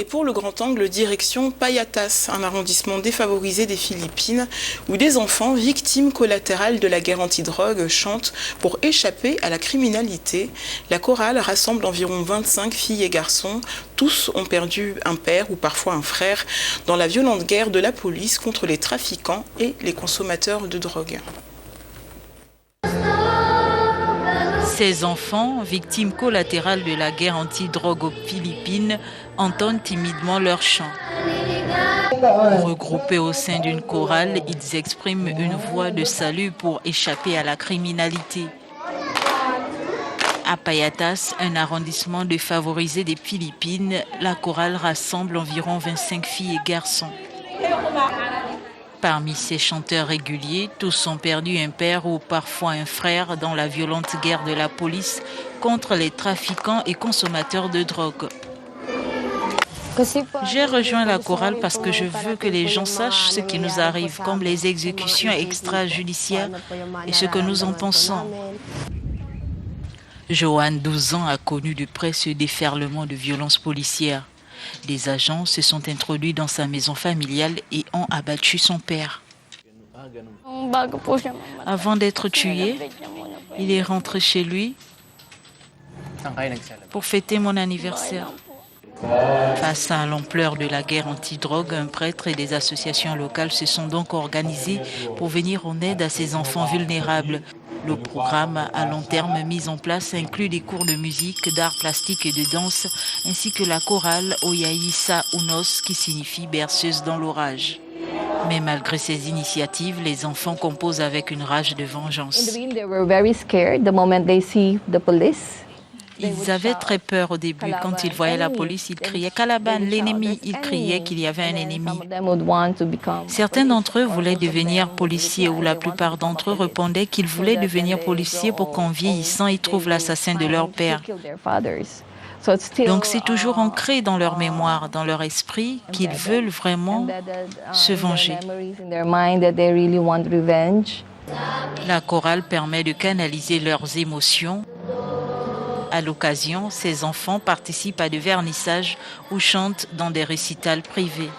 Et pour le grand angle, direction Payatas, un arrondissement défavorisé des Philippines, où des enfants victimes collatérales de la guerre antidrogue chantent pour échapper à la criminalité. La chorale rassemble environ 25 filles et garçons. Tous ont perdu un père ou parfois un frère dans la violente guerre de la police contre les trafiquants et les consommateurs de drogue. Ces enfants, victimes collatérales de la guerre anti-drogue aux Philippines, entonnent timidement leur chant. Regroupés au sein d'une chorale, ils expriment une voix de salut pour échapper à la criminalité. À Payatas, un arrondissement défavorisé des Philippines, la chorale rassemble environ 25 filles et garçons. Parmi ces chanteurs réguliers, tous ont perdu un père ou parfois un frère dans la violente guerre de la police contre les trafiquants et consommateurs de drogue. J'ai rejoint la chorale parce que je veux que les gens sachent ce qui nous arrive, comme les exécutions extrajudiciaires et ce que nous en pensons. Joanne, 12 ans, a connu de près ce déferlement de violences policières. Des agents se sont introduits dans sa maison familiale et ont abattu son père. Avant d'être tué, il est rentré chez lui pour fêter mon anniversaire. Face à l'ampleur de la guerre anti-drogue, un prêtre et des associations locales se sont donc organisés pour venir en aide à ces enfants vulnérables. Le programme à long terme mis en place inclut des cours de musique, d'art plastique et de danse, ainsi que la chorale Oyaïsa Unos, qui signifie berceuse dans l'orage. Mais malgré ces initiatives, les enfants composent avec une rage de vengeance. Ils avaient très peur au début. Quand ils voyaient la police, ils criaient « Calaban, l'ennemi !» Ils criaient qu'il y avait un ennemi. Certains d'entre eux voulaient devenir policiers ou la plupart d'entre eux répondaient qu'ils voulaient devenir policiers pour qu'en vieillissant, ils trouvent l'assassin de leur père. Donc c'est toujours ancré dans leur mémoire, dans leur esprit, qu'ils veulent vraiment se venger. La chorale permet de canaliser leurs émotions. À l'occasion, ces enfants participent à des vernissages ou chantent dans des récitals privés.